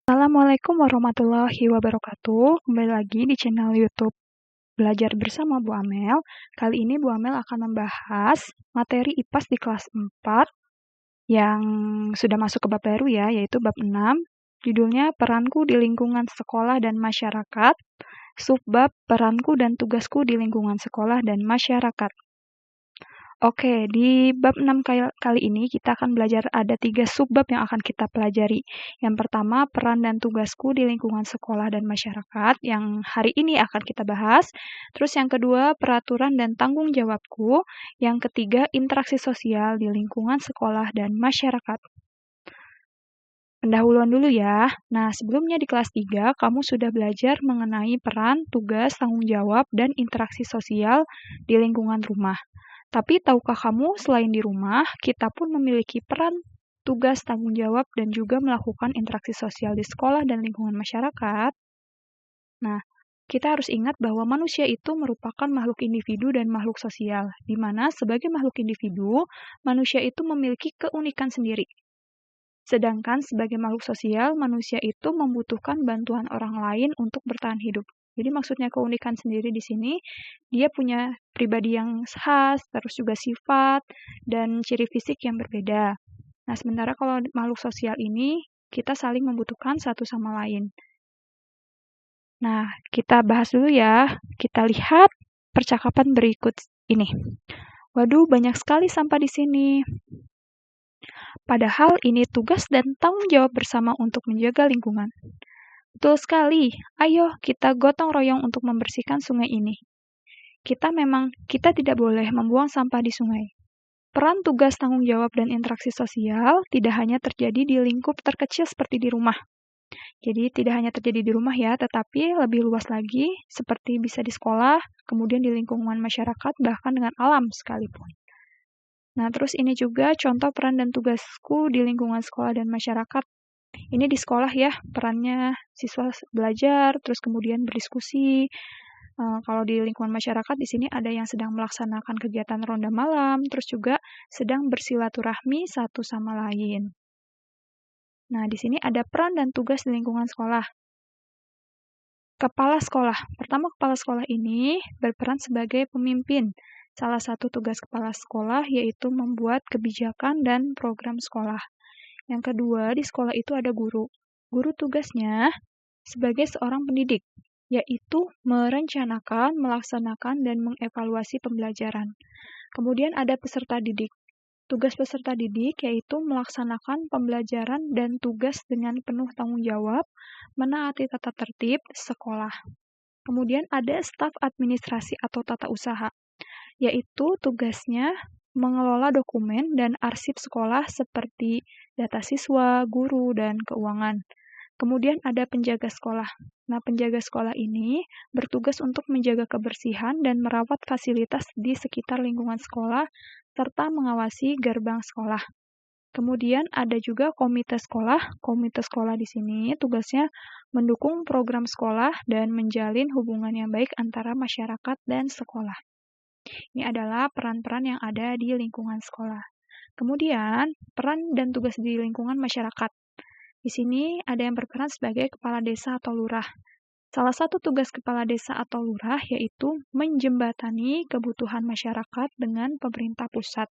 Assalamualaikum warahmatullahi wabarakatuh. Kembali lagi di channel YouTube Belajar Bersama Bu Amel. Kali ini Bu Amel akan membahas materi IPAS di kelas 4 yang sudah masuk ke bab baru ya, yaitu bab 6. Judulnya Peranku di Lingkungan Sekolah dan Masyarakat. Subbab Peranku dan Tugasku di Lingkungan Sekolah dan Masyarakat. Oke, di bab 6 kali ini kita akan belajar ada 3 subbab yang akan kita pelajari. Yang pertama, peran dan tugasku di lingkungan sekolah dan masyarakat, yang hari ini akan kita bahas. Terus yang kedua, peraturan dan tanggung jawabku. Yang ketiga, interaksi sosial di lingkungan sekolah dan masyarakat. Pendahuluan dulu ya. Nah, sebelumnya di kelas 3, kamu sudah belajar mengenai peran, tugas, tanggung jawab, dan interaksi sosial di lingkungan rumah. Tapi tahukah kamu, selain di rumah, kita pun memiliki peran, tugas, tanggung jawab, dan juga melakukan interaksi sosial di sekolah dan lingkungan masyarakat? Nah, kita harus ingat bahwa manusia itu merupakan makhluk individu dan makhluk sosial, di mana sebagai makhluk individu, manusia itu memiliki keunikan sendiri. Sedangkan sebagai makhluk sosial, manusia itu membutuhkan bantuan orang lain untuk bertahan hidup. Jadi maksudnya keunikan sendiri di sini, dia punya pribadi yang khas, terus juga sifat, dan ciri fisik yang berbeda. Nah, sementara kalau makhluk sosial ini, kita saling membutuhkan satu sama lain. Nah, kita bahas dulu ya. Kita lihat percakapan berikut ini. Waduh, banyak sekali sampah di sini. Padahal ini tugas dan tanggung jawab bersama untuk menjaga lingkungan. Betul sekali. Ayo kita gotong royong untuk membersihkan sungai ini. Kita tidak boleh membuang sampah di sungai. Peran, tugas, tanggung jawab, dan interaksi sosial tidak hanya terjadi di lingkup terkecil seperti di rumah. Jadi tidak hanya terjadi di rumah ya, tetapi lebih luas lagi seperti bisa di sekolah, kemudian di lingkungan masyarakat, bahkan dengan alam sekalipun. Nah, terus ini juga contoh peran dan tugasku di lingkungan sekolah dan masyarakat. Ini di sekolah ya, perannya siswa belajar, terus kemudian berdiskusi. Kalau di lingkungan masyarakat, di sini ada yang sedang melaksanakan kegiatan ronda malam, terus juga sedang bersilaturahmi satu sama lain. Nah, di sini ada peran dan tugas di lingkungan sekolah. Kepala sekolah. Pertama, kepala sekolah ini berperan sebagai pemimpin. Salah satu tugas kepala sekolah yaitu membuat kebijakan dan program sekolah. Yang kedua, di sekolah itu ada guru. Guru tugasnya sebagai seorang pendidik, yaitu merencanakan, melaksanakan, dan mengevaluasi pembelajaran. Kemudian ada peserta didik. Tugas peserta didik yaitu melaksanakan pembelajaran dan tugas dengan penuh tanggung jawab, menaati tata tertib sekolah. Kemudian ada staf administrasi atau tata usaha, yaitu tugasnya mengelola dokumen dan arsip sekolah seperti data siswa, guru, dan keuangan. Kemudian ada penjaga sekolah. Nah, penjaga sekolah ini bertugas untuk menjaga kebersihan dan merawat fasilitas di sekitar lingkungan sekolah, serta mengawasi gerbang sekolah. Kemudian ada juga komite sekolah. Komite sekolah di sini tugasnya mendukung program sekolah dan menjalin hubungan yang baik antara masyarakat dan sekolah. Ini adalah peran-peran yang ada di lingkungan sekolah. Kemudian, peran dan tugas di lingkungan masyarakat. Di sini ada yang berperan sebagai kepala desa atau lurah. Salah satu tugas kepala desa atau lurah yaitu menjembatani kebutuhan masyarakat dengan pemerintah pusat.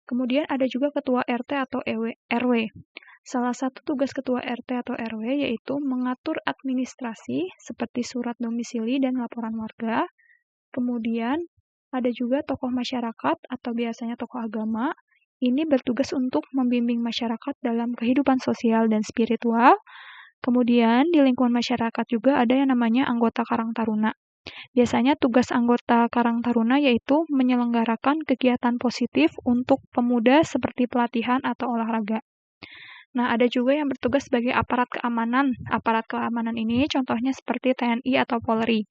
Kemudian ada juga ketua RT atau RW. Salah satu tugas ketua RT atau RW yaitu mengatur administrasi seperti surat domisili dan laporan warga. Kemudian ada juga tokoh masyarakat atau biasanya tokoh agama. Ini bertugas untuk membimbing masyarakat dalam kehidupan sosial dan spiritual. Kemudian di lingkungan masyarakat juga ada yang namanya anggota Karang Taruna. Biasanya tugas anggota Karang Taruna yaitu menyelenggarakan kegiatan positif untuk pemuda seperti pelatihan atau olahraga. Nah, ada juga yang bertugas sebagai aparat keamanan. Aparat keamanan ini contohnya seperti TNI atau Polri,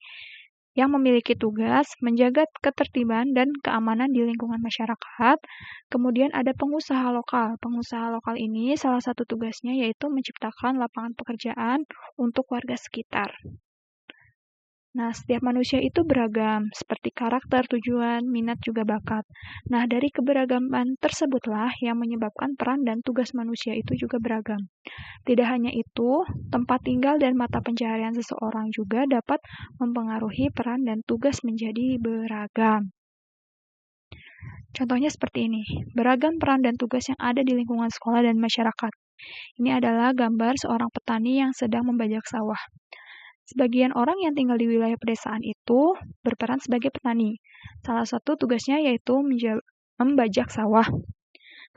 yang memiliki tugas menjaga ketertiban dan keamanan di lingkungan masyarakat. Kemudian ada pengusaha lokal. Pengusaha lokal ini salah satu tugasnya yaitu menciptakan lapangan pekerjaan untuk warga sekitar. Nah, setiap manusia itu beragam, seperti karakter, tujuan, minat, juga bakat. Nah, dari keberagaman tersebutlah yang menyebabkan peran dan tugas manusia itu juga beragam. Tidak hanya itu, tempat tinggal dan mata pencaharian seseorang juga dapat mempengaruhi peran dan tugas menjadi beragam. Contohnya seperti ini, beragam peran dan tugas yang ada di lingkungan sekolah dan masyarakat. Ini adalah gambar seorang petani yang sedang membajak sawah. Sebagian orang yang tinggal di wilayah pedesaan itu berperan sebagai petani. Salah satu tugasnya yaitu membajak sawah.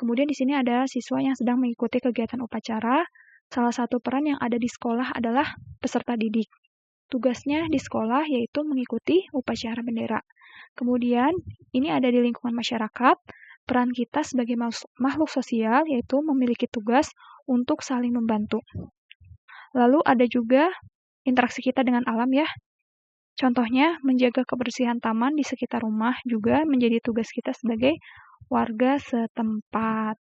Kemudian di sini ada siswa yang sedang mengikuti kegiatan upacara. Salah satu peran yang ada di sekolah adalah peserta didik. Tugasnya di sekolah yaitu mengikuti upacara bendera. Kemudian ini ada di lingkungan masyarakat. Peran kita sebagai makhluk sosial yaitu memiliki tugas untuk saling membantu. Lalu ada juga interaksi kita dengan alam ya. Contohnya, menjaga kebersihan taman di sekitar rumah juga menjadi tugas kita sebagai warga setempat.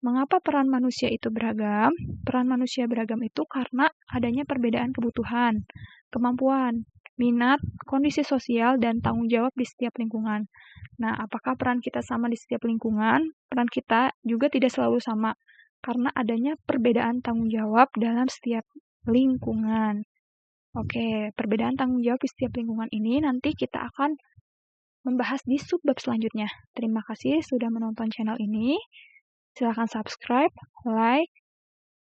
Mengapa peran manusia itu beragam? Peran manusia beragam itu karena adanya perbedaan kebutuhan, kemampuan, minat, kondisi sosial, dan tanggung jawab di setiap lingkungan. Nah, apakah peran kita sama di setiap lingkungan? Peran kita juga tidak selalu sama, karena adanya perbedaan tanggung jawab dalam setiap lingkungan. Oke, perbedaan tanggung jawab di setiap lingkungan ini nanti kita akan membahas di subbab selanjutnya. Terima kasih sudah menonton channel ini. Silakan subscribe, like,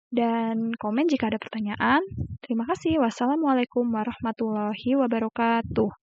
dan komen jika ada pertanyaan. Terima kasih. Wassalamualaikum warahmatullahi wabarakatuh.